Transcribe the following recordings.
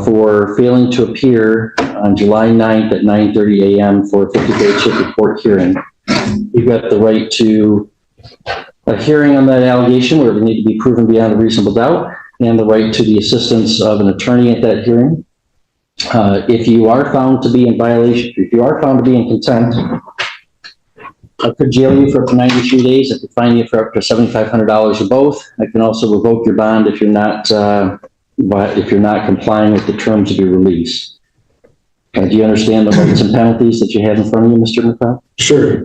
for failing to appear on July 9th at 9:30 a.m. for a 50-day chip report hearing. You've got the right to a hearing on that allegation where it would need to be proven beyond a reasonable doubt, and the right to the assistance of an attorney at that hearing. If you are found to be in violation, if you are found to be in contempt, I could jail you for up to 93 days. I could fine you for up to $7,500 or both. I can also revoke your bond if you're not complying with the terms of your release. Do you understand the rights and penalties that you have in front of you, Mr. McLeod? Sure.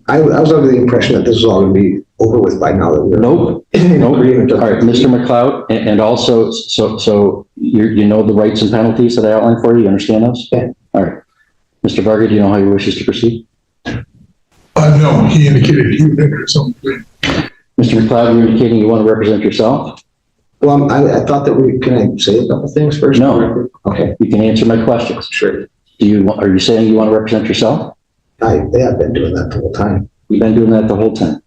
I was under the impression that this was all going to be over with by now. That we're Nope. Nope. All right, Mr. McLeod, and also, so you know the rights and penalties that I outlined for you. You understand those? Yeah. All right, Mr. Varga, do you know how you wishes to proceed? No, he indicated he would enter something. Mr. McLeod, you're indicating you want to represent yourself? Well, I thought that can I say a couple things first? No. Okay. You can answer my questions. Sure. Are you saying you want to represent yourself? They have been doing that the whole time. You've been doing that the whole time.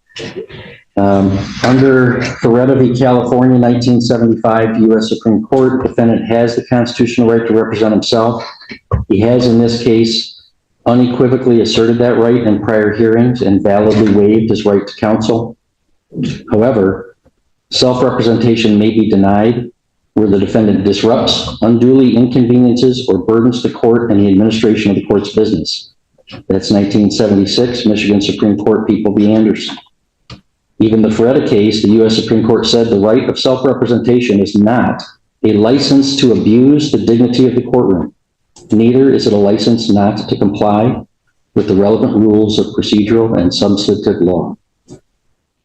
Under Ferretta v. California, 1975, U.S. Supreme Court, defendant has the constitutional right to represent himself. He has, in this case, unequivocally asserted that right in prior hearings and validly waived his right to counsel. However, self-representation may be denied where the defendant disrupts, unduly inconveniences, or burdens the court and the administration of the court's business. That's 1976, Michigan Supreme Court, People v. Anderson. Even the Ferretta case, the U.S. Supreme Court said the right of self-representation is not a license to abuse the dignity of the courtroom. Neither is it a license not to comply with the relevant rules of procedural and substantive law.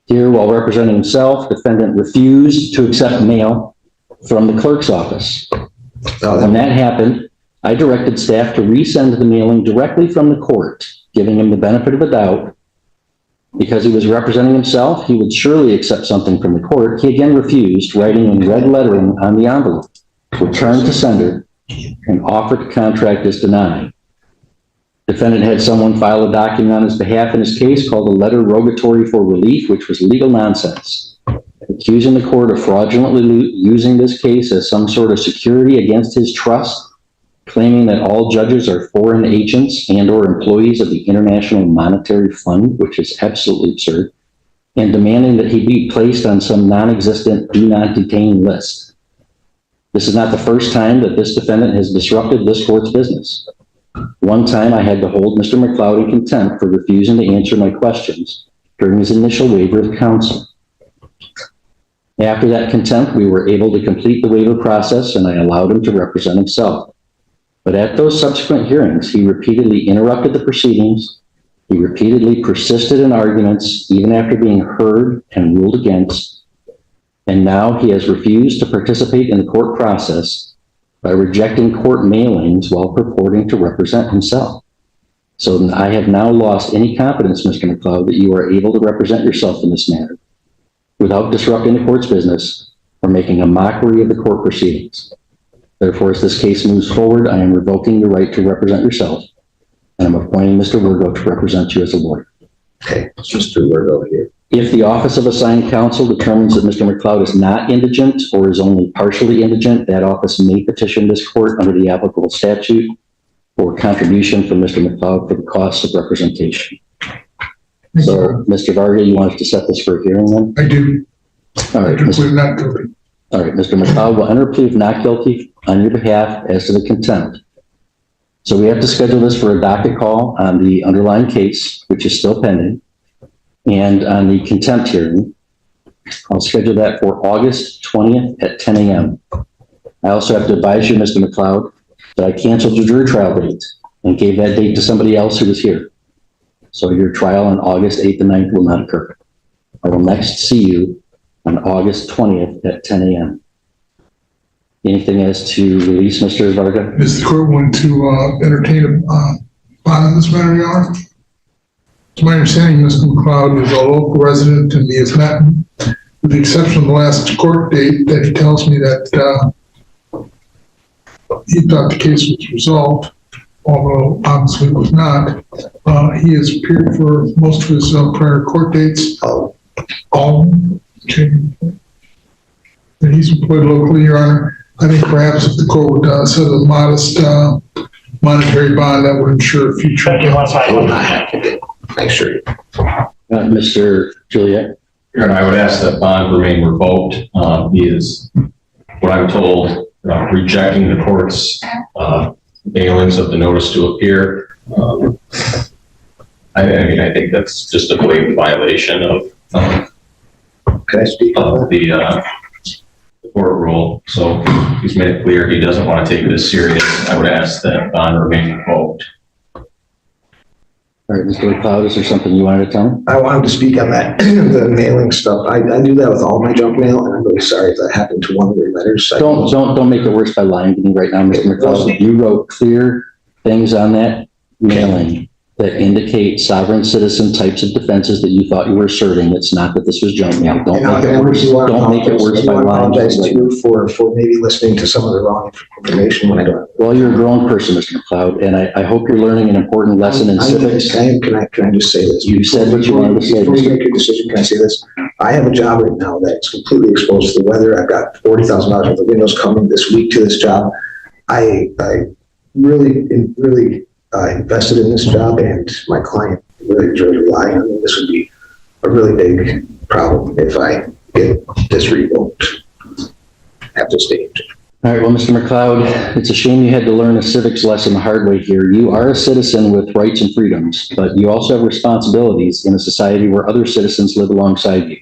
Here, while representing himself, defendant refused to accept mail from the clerk's office. When that happened, I directed staff to resend the mailing directly from the court, giving him the benefit of a doubt. Because he was representing himself, he would surely accept something from the court. He again refused, writing in red lettering on the envelope, "Return to sender, and offer to contract is denied." Defendant had someone file a document on his behalf in his case called a letter rogatory for relief, which was legal nonsense, accusing the court of fraudulently using this case as some sort of security against his trust, claiming that all judges are foreign agents and or employees of the International Monetary Fund, which is absolutely absurd, and demanding that he be placed on some non-existent do not detain list. This is not the first time that this defendant has disrupted this court's business. One time I had to hold Mr. McLeod in contempt for refusing to answer my questions during his initial waiver of counsel. After that contempt, we were able to complete the waiver process and I allowed him to represent himself. But at those subsequent hearings, he repeatedly interrupted the proceedings. He repeatedly persisted in arguments, even after being heard and ruled against. And now he has refused to participate in the court process by rejecting court mailings while purporting to represent himself. So I have now lost any confidence, Mr. McLeod, that you are able to represent yourself in this manner without disrupting the court's business or making a mockery of the court proceedings. Therefore, as this case moves forward, I am revoking your right to represent yourself, and I'm appointing Mr. Virgo to represent you as a lawyer. Okay, let's just do Virgo here. If the Office of Assigned Counsel determines that Mr. McLeod is not indigent or is only partially indigent, that office may petition this court under the applicable statute for contribution from Mr. McLeod for the costs of representation. So, Mr. Varga, you want us to set this for a hearing then? I do. All right, We're not guilty. All right, Mr. McLeod will enter a plea of not guilty on your behalf as to the contempt. So we have to schedule this for a docket call on the underlying case, which is still pending, and on the contempt hearing. I'll schedule that for August 20th at 10 a.m. I also have to advise you, Mr. McLeod, that I canceled your jury trial date and gave that date to somebody else who was here. So your trial on August 8th and 9th will not occur. I will next see you on August 20th at 10 a.m. Anything as to release Mr. Varga? Does the court want to entertain a bond in this matter, Your Honor? It's my understanding Mr. McLeod is a local resident and he has met, with the exception of the last court date, that he tells me that he thought the case was resolved, although obviously it was not. He has appeared for most of his prior court dates. All. Okay. And he's employed locally, Your Honor. I think perhaps if the court would set a modest monetary bond, that would ensure future. I will not have to do. I assure you. Mr. Juliet? And I would ask that bond remain revoked. He is, what I'm told, rejecting the court's mailings of the notice to appear. I mean, I think that's just a blatant violation of Can I speak on that? the court rule. So he's made it clear he doesn't want to take this serious. I would ask that bond remain revoked. All right, Mr. McLeod, is there something you wanted to tell me? I wanted to speak on that, the mailing stuff. I do that with all my junk mail, and I'm really sorry if that happened to one of your letters. Don't make it worse by lying to me right now, Mr. McLeod. You wrote clear things on that mailing that indicate sovereign citizen types of defenses that you thought you were asserting. It's not that this was junk mail. Don't make it worse. Don't make it worse by lying. I apologize to you for maybe listening to some of the wrong information when I don't. Well, you're a grown person, Mr. McLeod, and I hope you're learning an important lesson in civics. Can I just say this? You said what you wanted to say. Before you make your decision, can I say this? I have a job right now that's completely exposed to the weather. I've got $40,000 worth of windows coming this week to this job. I really invested in this job, and my client really enjoys relying on me. This would be a really big problem if I get this revoked at this stage. All right, well, Mr. McLeod, it's a shame you had to learn a civics lesson the hard way here. You are a citizen with rights and freedoms, but you also have responsibilities in a society where other citizens live alongside you.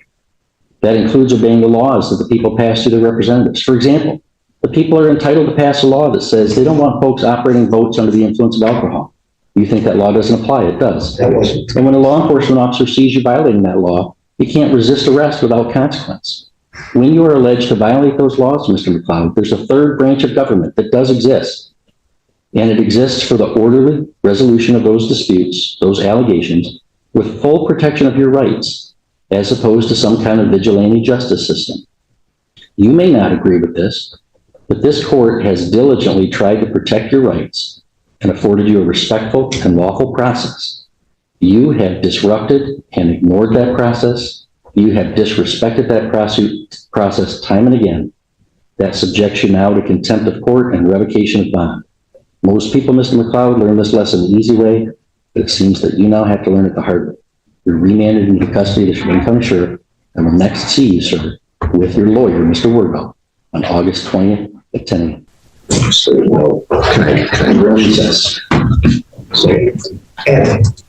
That includes obeying the laws that the people pass through their representatives. For example, the people are entitled to pass a law that says they don't want folks operating boats under the influence of alcohol. You think that law doesn't apply? It does. That wasn't. And when a law enforcement officer sees you violating that law, you can't resist arrest without consequence. When you are alleged to violate those laws, Mr. McLeod, there's a third branch of government that does exist. And it exists for the orderly resolution of those disputes, those allegations, with full protection of your rights, as opposed to some kind of vigilante justice system. You may not agree with this, but this court has diligently tried to protect your rights and afforded you a respectful and lawful process. You have disrupted and ignored that process. You have disrespected that process time and again. That subjects you now to contempt of court and revocation of bond. Most people, Mr. McLeod, learn this lesson the easy way, but it seems that you now have to learn it the hard way. You're remanded into custody of the Chagrin County Sheriff, and will next see you, sir, with your lawyer, Mr. Wordwell, on August 20th at 10 a.m. So, can I recess? So, and